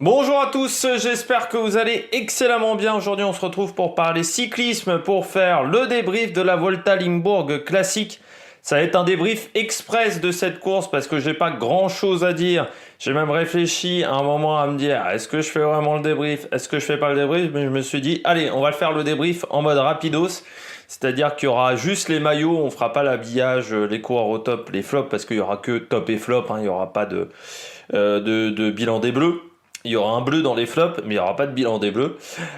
Bonjour à tous, j'espère que vous allez excellemment bien. Aujourd'hui, on se retrouve pour parler cyclisme, pour faire le débrief de la Volta Limbourg Classique. Ça va être un débrief express de cette course parce que j'ai pas grand chose à dire. J'ai même réfléchi à un moment à me dire, est-ce que je fais vraiment le débrief? Est-ce que je fais pas le débrief? Mais je me suis dit, allez, on va le faire le débrief en mode rapidos. C'est-à-dire qu'il y aura juste les maillots, on fera pas l'habillage, les coureurs au top, les flops, parce qu'il y aura que top et flop, hein, il y aura pas de bilan des bleus. Il y aura un bleu dans les flops, mais il n'y aura pas de bilan des bleus.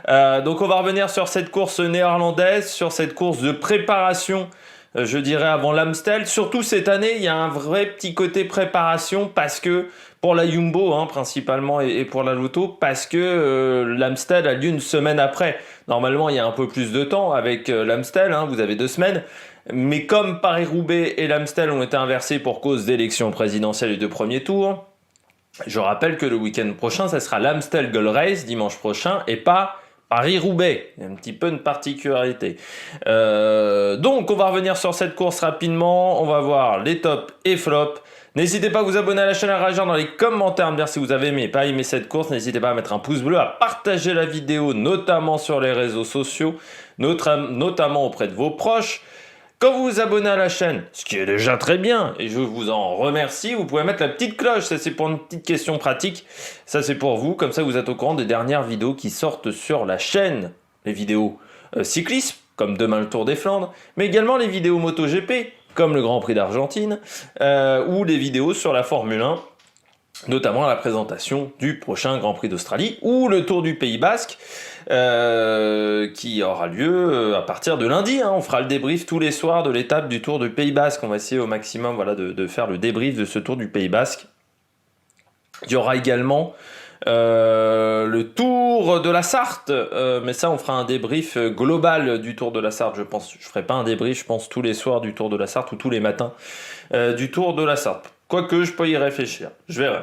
Donc on va revenir sur cette course néerlandaise, sur cette course de préparation, je dirais, avant l'Amstel. Surtout cette année, il y a un vrai petit côté préparation parce que, pour la Jumbo hein, principalement et pour la Lotto, parce que l'Amstel a lieu une semaine après. Normalement, il y a un peu plus de temps avec l'Amstel, hein, vous avez 2 semaines. Mais comme Paris-Roubaix et l'Amstel ont été inversés pour cause d'élections présidentielles et de premier tour, je rappelle que le week-end prochain, ça sera l'Amstel Gold Race dimanche prochain et pas Paris-Roubaix. Il y a un petit peu une particularité. Donc, on va revenir sur cette course rapidement. On va voir les tops et flops. N'hésitez pas à vous abonner à la chaîne, à réagir dans les commentaires, à me dire si vous avez aimé ou pas aimé cette course. N'hésitez pas à mettre un pouce bleu, à partager la vidéo, notamment sur les réseaux sociaux, notamment auprès de vos proches. Quand vous vous abonnez à la chaîne, ce qui est déjà très bien, et je vous en remercie, vous pouvez mettre la petite cloche, ça c'est pour une petite question pratique, ça c'est pour vous, comme ça vous êtes au courant des dernières vidéos qui sortent sur la chaîne. Les vidéos cyclisme, comme demain le Tour des Flandres, mais également les vidéos MotoGP, comme le Grand Prix d'Argentine, ou les vidéos sur la Formule 1, notamment la présentation du prochain Grand Prix d'Australie ou le Tour du Pays Basque qui aura lieu à partir de lundi. Hein. On fera le débrief tous les soirs de l'étape du Tour du Pays Basque. On va essayer au maximum voilà, de faire le débrief de ce Tour du Pays Basque. Il y aura également le Tour de la Sarthe, mais ça on fera un débrief global du Tour de la Sarthe, je pense. Je ferai pas un débrief, je pense, tous les soirs du Tour de la Sarthe ou tous les matins du Tour de la Sarthe. Quoique, je peux y réfléchir. Je verrai.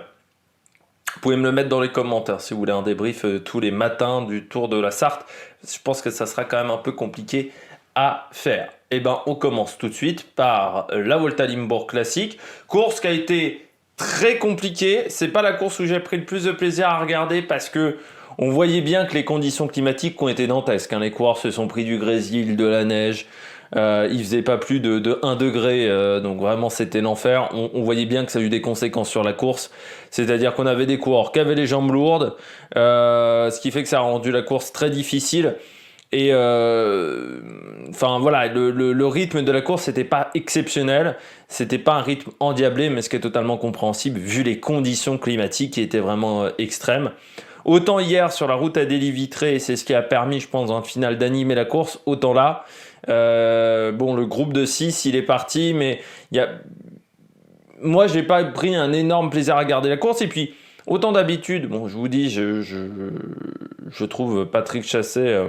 Vous pouvez me le mettre dans les commentaires si vous voulez un débrief tous les matins du Tour de la Sarthe. Je pense que ça sera quand même un peu compliqué à faire. Et ben, on commence tout de suite par la Volta Limbourg Classique. Course qui a été très compliquée. C'est pas la course où j'ai pris le plus de plaisir à regarder parce que on voyait bien que les conditions climatiques ont été dantesques. Hein. Les coureurs se sont pris du grésil, de la neige. Il faisait pas plus de 1 degré, donc vraiment c'était l'enfer. On voyait bien que ça a eu des conséquences sur la course, c'est-à-dire qu'on avait des coureurs qui avaient les jambes lourdes, ce qui fait que ça a rendu la course très difficile. Et enfin voilà, le rythme de la course n'était pas exceptionnel, c'était pas un rythme endiablé, mais ce qui est totalement compréhensible vu les conditions climatiques qui étaient vraiment extrêmes. Autant hier sur la route à Dély-Vitré, c'est ce qui a permis, je pense, en finale d'animer la course, autant là. Bon, le groupe de 6, il est parti, mais moi, j'ai pas pris un énorme plaisir à regarder la course. Et puis, autant d'habitude, bon, je vous dis, je trouve Patrick Chassé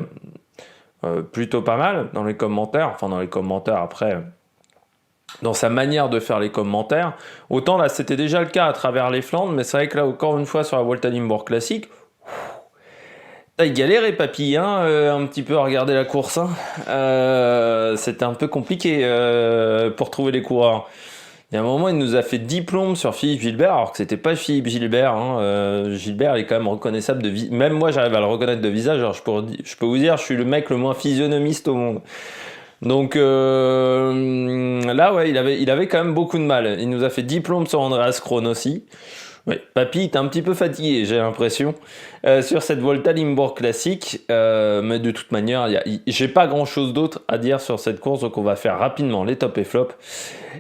plutôt pas mal dans les commentaires. Enfin, dans les commentaires, après, dans sa manière de faire les commentaires. Autant là, c'était déjà le cas à travers les Flandres, mais c'est vrai que là, encore une fois, sur la Volta Limbourg Classique, t'as galéré, papy, hein, un petit peu à regarder la course. Hein. C'était un peu compliqué pour trouver les coureurs. Il y a un moment, il nous a fait 10 plombes sur Philippe Gilbert, alors que c'était pas Philippe Gilbert. Hein. Gilbert, il est quand même reconnaissable de visage. Même moi, j'arrive à le reconnaître de visage. Alors, je peux vous dire, je suis le mec le moins physionomiste au monde. Donc là, ouais, il avait quand même beaucoup de mal. Il nous a fait 10 plombes sur Andreas Kron aussi. Oui, papy est un petit peu fatigué, j'ai l'impression, sur cette Volta Limbourg Classique. Mais de toute manière, j'ai pas grand-chose d'autre à dire sur cette course, donc on va faire rapidement les tops et flops.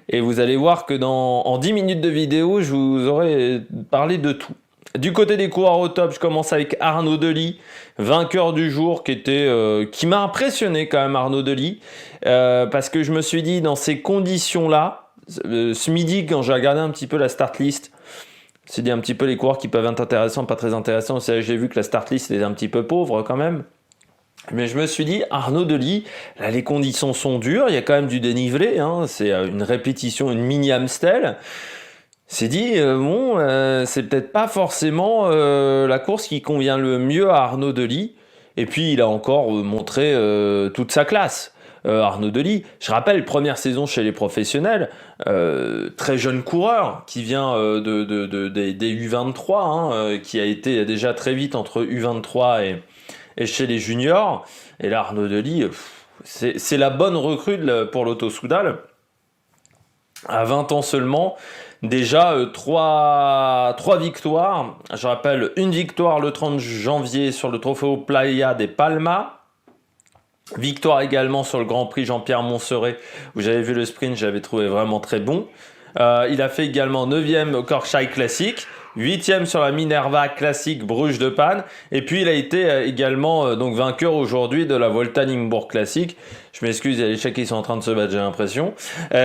Et vous allez voir que en 10 minutes de vidéo, je vous aurai parlé de tout. Du côté des coureurs au top, je commence avec Arnaud Delis, vainqueur du jour, qui m'a impressionné quand même, Arnaud Delis, parce que je me suis dit, dans ces conditions-là, ce midi, quand j'ai regardé un petit peu la start list, c'est dit un petit peu les coureurs qui peuvent être intéressants, pas très intéressants. J'ai vu que la start list était un petit peu pauvre quand même. Mais je me suis dit, Arnaud Delis, là les conditions sont dures, il y a quand même du dénivelé, hein, c'est une répétition, une mini Amstel. C'est dit, c'est peut-être pas forcément la course qui convient le mieux à Arnaud Delis. Et puis il a encore montré toute sa classe. Arnaud Delis. Je rappelle, première saison chez les professionnels, très jeune coureur qui vient des U23, qui a été déjà très vite entre U23 et chez les juniors. Et là, Arnaud Delis, c'est la bonne recrue pour l'Auto Soudal. À 20 ans seulement, déjà 3 victoires. Je rappelle, une victoire le 30 janvier sur le Trofeo Playa de Palma. Victoire également sur le Grand Prix Jean-Pierre Montserrat, où j'avais vu le sprint, j'avais trouvé vraiment très bon. Il a fait également 9e au Corkshire Classic, 8e sur la Minerva Classic Bruges de Panne, et puis il a été également donc vainqueur aujourd'hui de la Volta Limbourg Classic. Je m'excuse, il y a les chats qui sont en train de se battre, j'ai l'impression.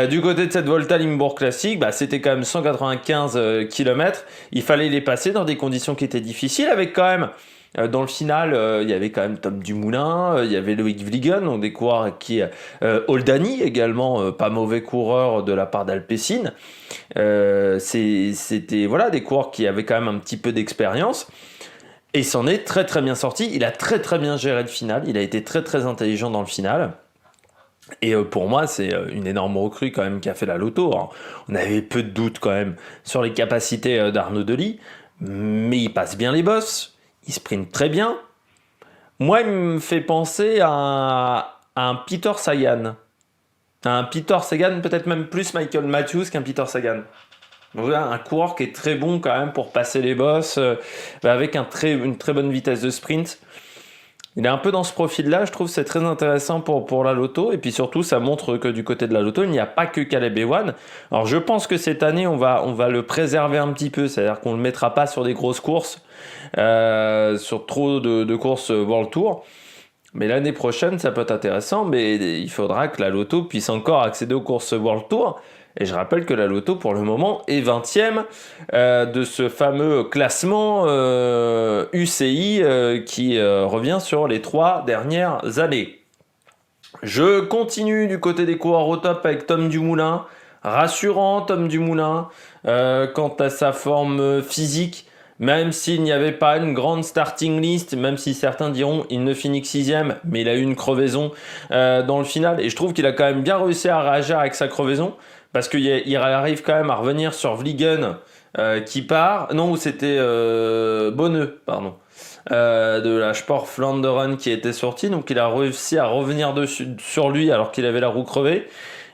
Du côté de cette Volta Limbourg Classic, c'était quand même 195 km. Il fallait les passer dans des conditions qui étaient difficiles, avec quand même dans le final, il y avait quand même Tom Dumoulin, il y avait Loïc Vliegen, donc des coureurs qui... Oldani également, pas mauvais coureur de la part d'Alpecin. C'était voilà, des coureurs qui avaient quand même un petit peu d'expérience. Et il s'en est très très bien sorti. Il a très très bien géré le final. Il a été très très intelligent dans le final. Et pour moi, c'est une énorme recrue quand même qui a fait la loto. Alors, on avait peu de doutes quand même sur les capacités d'Arnaud Delis. Mais il passe bien les bosses. Il sprint très bien. Moi, il me fait penser à un Peter Sagan. Un Peter Sagan, peut-être même plus Michael Matthews qu'un Peter Sagan. Voilà, un coureur qui est très bon quand même pour passer les bosses, avec une très bonne vitesse de sprint. Il est un peu dans ce profil-là, je trouve que c'est très intéressant pour la loto. Et puis surtout, ça montre que du côté de la loto, il n'y a pas que Caleb Ewan. Alors je pense que cette année, on va le préserver un petit peu. C'est-à-dire qu'on ne le mettra pas sur des grosses courses, sur trop de courses World Tour. Mais l'année prochaine, ça peut être intéressant. Mais il faudra que la loto puisse encore accéder aux courses World Tour. Et je rappelle que la loto, pour le moment, est 20e de ce fameux classement UCI qui revient sur les 3 dernières années. Je continue du côté des coureurs au top avec Tom Dumoulin. Rassurant, Tom Dumoulin, quant à sa forme physique. Même s'il n'y avait pas une grande starting list, même si certains diront il ne finit que 6e, mais il a eu une crevaison dans le final. Et je trouve qu'il a quand même bien réussi à réagir avec sa crevaison. Parce qu'il arrive quand même à revenir sur Vliegen qui part. Non, c'était Bonneux, pardon. De la Sport Flanderen qui était sorti. Donc il a réussi à revenir sur lui alors qu'il avait la roue crevée.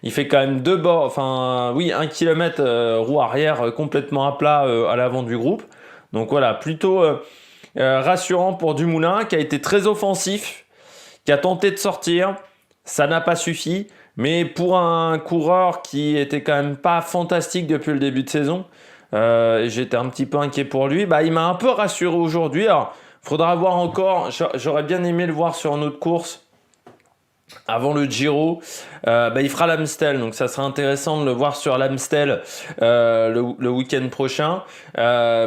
Il fait quand même 1 km roue arrière complètement à plat à l'avant du groupe. Donc voilà, plutôt rassurant pour Dumoulin qui a été très offensif, qui a tenté de sortir. Ça n'a pas suffi. Mais pour un coureur qui était quand même pas fantastique depuis le début de saison, et j'étais un petit peu inquiet pour lui, il m'a un peu rassuré aujourd'hui. Alors, faudra voir encore, j'aurais bien aimé le voir sur une autre course avant le Giro. Il fera l'Amstel, donc ça sera intéressant de le voir sur l'Amstel le week-end prochain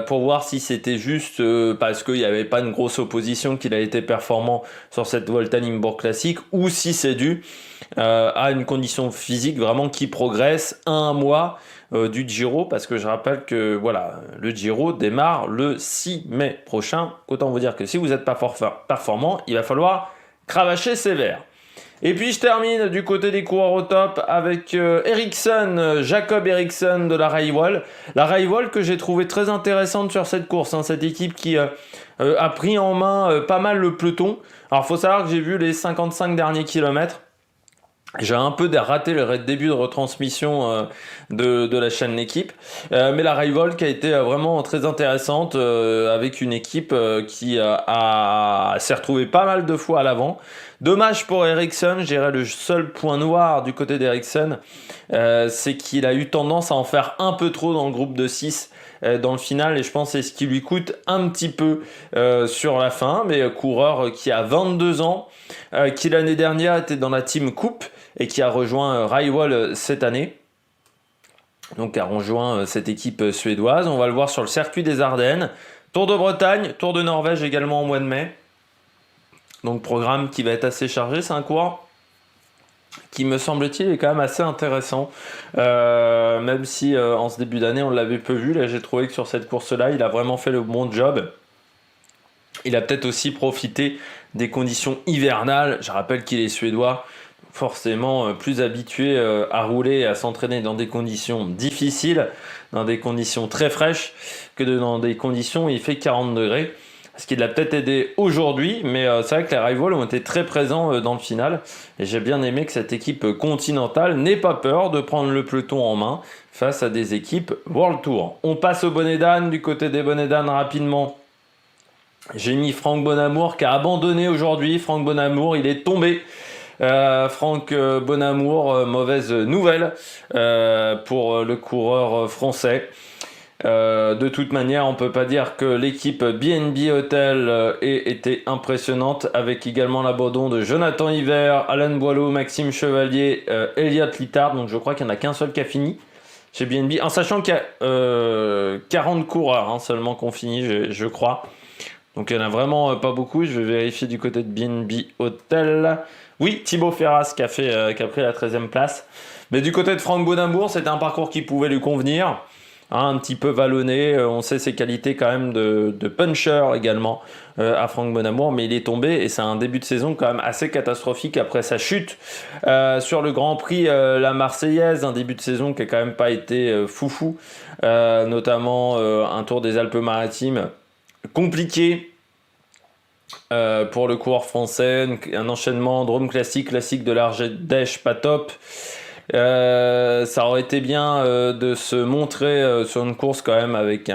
pour voir si c'était juste parce qu'il n'y avait pas une grosse opposition qu'il a été performant sur cette Volta Limbourg Classic, ou si c'est dû à une condition physique vraiment qui progresse à un mois du Giro, parce que je rappelle que voilà, le Giro démarre le 6 mai prochain. Autant vous dire que si vous n'êtes pas performant, il va falloir cravacher sévère. Et puis je termine du côté des coureurs au top avec Jacob Eriksson de la Raiwall. La Raiwall que j'ai trouvé très intéressante sur cette course, cette équipe qui a pris en main pas mal le peloton. Alors il faut savoir que j'ai vu les 55 derniers kilomètres. J'ai un peu raté le début de retransmission de la chaîne L'équipe, mais la Raiwall qui a été vraiment très intéressante avec une équipe qui s'est retrouvée pas mal de fois à l'avant. Dommage pour Eriksson, je dirais le seul point noir du côté d'Eriksson, c'est qu'il a eu tendance à en faire un peu trop dans le groupe de 6 dans le final, et je pense que c'est ce qui lui coûte un petit peu sur la fin. Mais coureur qui a 22 ans, qui l'année dernière était dans la Team Coupe et qui a rejoint Raiwall cette année, donc a rejoint cette équipe suédoise. On va le voir sur le circuit des Ardennes, Tour de Bretagne, Tour de Norvège également au mois de mai. Donc programme qui va être assez chargé. C'est un coureur qui, me semble-t-il, est quand même assez intéressant, même si en ce début d'année on l'avait peu vu. Là, j'ai trouvé que sur cette course-là, il a vraiment fait le bon job. Il a peut-être aussi profité des conditions hivernales. Je rappelle qu'il est suédois, forcément plus habitué à rouler et à s'entraîner dans des conditions difficiles, dans des conditions très fraîches, que dans des conditions où il fait 40 degrés. Ce qui l'a peut-être aidé aujourd'hui, mais c'est vrai que les Rivals ont été très présents dans le final. Et j'ai bien aimé que cette équipe continentale n'ait pas peur de prendre le peloton en main face à des équipes World Tour. On passe au bonnet d'âne. Du côté des bonnets d'âne, rapidement, j'ai mis Franck Bonamour qui a abandonné aujourd'hui. Franck Bonamour, il est tombé. Franck Bonamour, mauvaise nouvelle pour le coureur français. De toute manière, on peut pas dire que l'équipe BNB Hotel ait été impressionnante, avec également l'abandon de Jonathan Hiver, Alain Boileau, Maxime Chevalier, Elliot Littard. Donc je crois qu'il n'y en a qu'un seul qui a fini chez BNB, en sachant qu'il y a 40 coureurs seulement qui ont fini, je crois. Donc il n'y en a vraiment pas beaucoup. Je vais vérifier du côté de BNB Hotel. Oui, Thibaut Ferras qui a pris la 13e place. Mais du côté de Franck Bonamour, c'était un parcours qui pouvait lui convenir. Un petit peu vallonné, on sait ses qualités quand même de puncher également à Franck Bonamour, mais il est tombé et c'est un début de saison quand même assez catastrophique après sa chute sur le Grand Prix La Marseillaise, un début de saison qui a quand même pas été foufou, notamment un Tour des Alpes-Maritimes compliqué pour le coureur français, un enchaînement Drôme classique de l'Ardèche pas top. Ça aurait été bien de se montrer sur une course quand même avec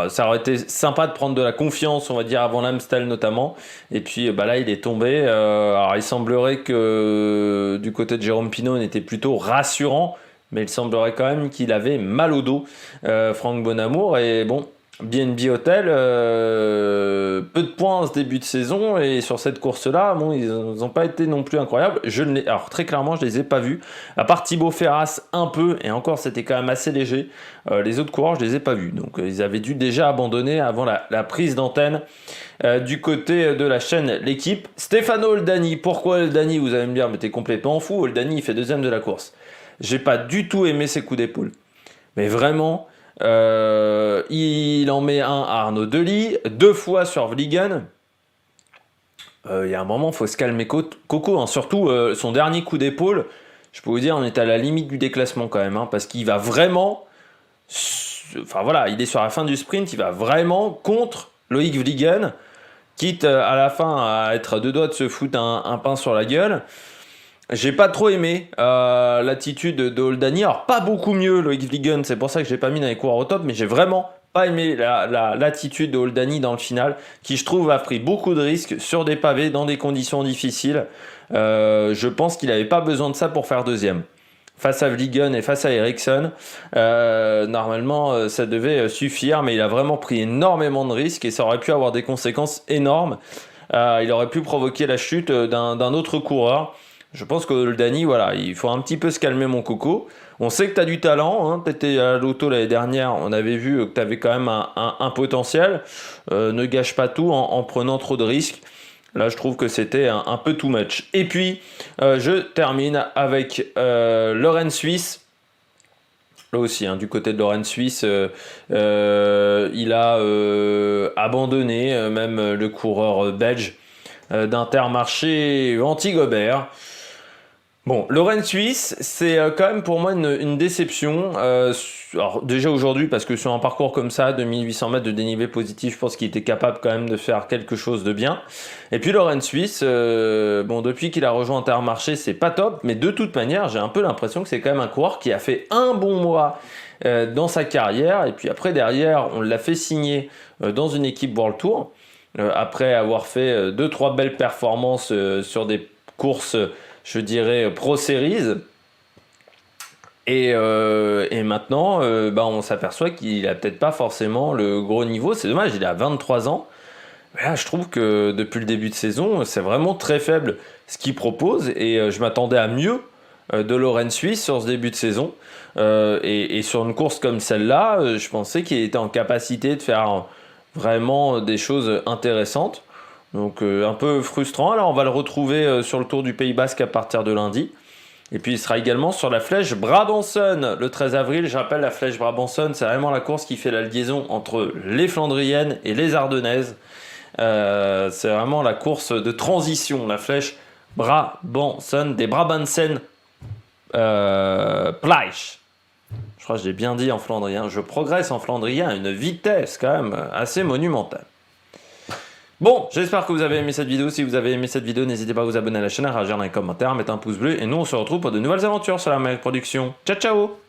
ça aurait été sympa de prendre de la confiance, on va dire, avant l'Amstel notamment. Et puis là, il est tombé. Alors, il semblerait que du côté de Jérôme Pinot, on était plutôt rassurant, mais il semblerait quand même qu'il avait mal au dos, Franck Bonamour. Et bon, BNB Hotel, peu de points en ce début de saison, et sur cette course-là, bon, ils n'ont pas été non plus incroyables. Alors très clairement, je les ai pas vus, à part Thibaut Ferras un peu, et encore c'était quand même assez léger. Les autres coureurs, je les ai pas vus, donc ils avaient dû déjà abandonner avant la prise d'antenne du côté de la chaîne L'équipe. Stefano Oldani, pourquoi Oldani? Vous allez me dire, mais t'es complètement fou. Oldani, il fait deuxième de la course. J'ai pas du tout aimé ses coups d'épaule, mais vraiment. Il en met un à Arnaud Delis, 2 fois sur Vliegen. Il y a un moment, il faut se calmer Coco, surtout son dernier coup d'épaule. Je peux vous dire, on est à la limite du déclassement quand même, parce qu'il va vraiment, enfin voilà, il est sur la fin du sprint, il va vraiment contre Loïc Vliegen, quitte à la fin à être à 2 doigts de se foutre un pain sur la gueule. J'ai pas trop aimé l'attitude de Oldani. Alors pas beaucoup mieux Loïc Vliegen, c'est pour ça que je l'ai pas mis dans les coureurs au top, mais j'ai vraiment pas aimé l'attitude de Oldani dans le final, qui je trouve a pris beaucoup de risques sur des pavés dans des conditions difficiles. Je pense qu'il avait pas besoin de ça pour faire deuxième. Face à Vliegen et face à Ericsson, normalement ça devait suffire, mais il a vraiment pris énormément de risques et ça aurait pu avoir des conséquences énormes. Il aurait pu provoquer la chute d'un autre coureur. Je pense que Oldani, voilà, il faut un petit peu se calmer mon coco. On sait que tu as du talent, tu étais à l'auto l'année dernière, on avait vu que tu avais quand même un potentiel. Ne gâche pas tout en prenant trop de risques. Là, je trouve que c'était un peu too much. Et puis, je termine avec Lorraine Suisse. Là aussi, du côté de Lorraine Suisse, il a abandonné même le coureur belge d'Intermarché Anti-Gobert. Bon, Lorraine Suisse, c'est quand même pour moi une déception. Alors déjà aujourd'hui, parce que sur un parcours comme ça, de 1800 mètres de dénivelé positif, je pense qu'il était capable quand même de faire quelque chose de bien. Et puis Lorraine Suisse, bon, depuis qu'il a rejoint Intermarché, c'est pas top, mais de toute manière, j'ai un peu l'impression que c'est quand même un coureur qui a fait un bon mois dans sa carrière, et puis après derrière, on l'a fait signer dans une équipe World Tour, après avoir fait 2-3 belles performances sur des courses, je dirais, Pro Series. Et maintenant, on s'aperçoit qu'il a peut-être pas forcément le gros niveau. C'est dommage, il a 23 ans. Mais là, je trouve que depuis le début de saison, c'est vraiment très faible ce qu'il propose. Et je m'attendais à mieux de Lorraine Suisse sur ce début de saison. Et sur une course comme celle-là, je pensais qu'il était en capacité de faire vraiment des choses intéressantes. Donc un peu frustrant. Alors on va le retrouver sur le Tour du Pays Basque à partir de lundi. Et puis il sera également sur la Flèche Brabançonne le 13 avril. Je rappelle, la Flèche Brabançonne, c'est vraiment la course qui fait la liaison entre les Flandriennes et les Ardennaises. C'est vraiment la course de transition, la Flèche des Brabansen Pleich. Je crois que j'ai bien dit en flandrien. Je progresse en flandrien à une vitesse quand même assez monumentale. Bon, j'espère que vous avez aimé cette vidéo. Si vous avez aimé cette vidéo, n'hésitez pas à vous abonner à la chaîne, à réagir dans les commentaires, à mettre un pouce bleu. Et nous, on se retrouve pour de nouvelles aventures sur la Mail Production. Ciao, ciao!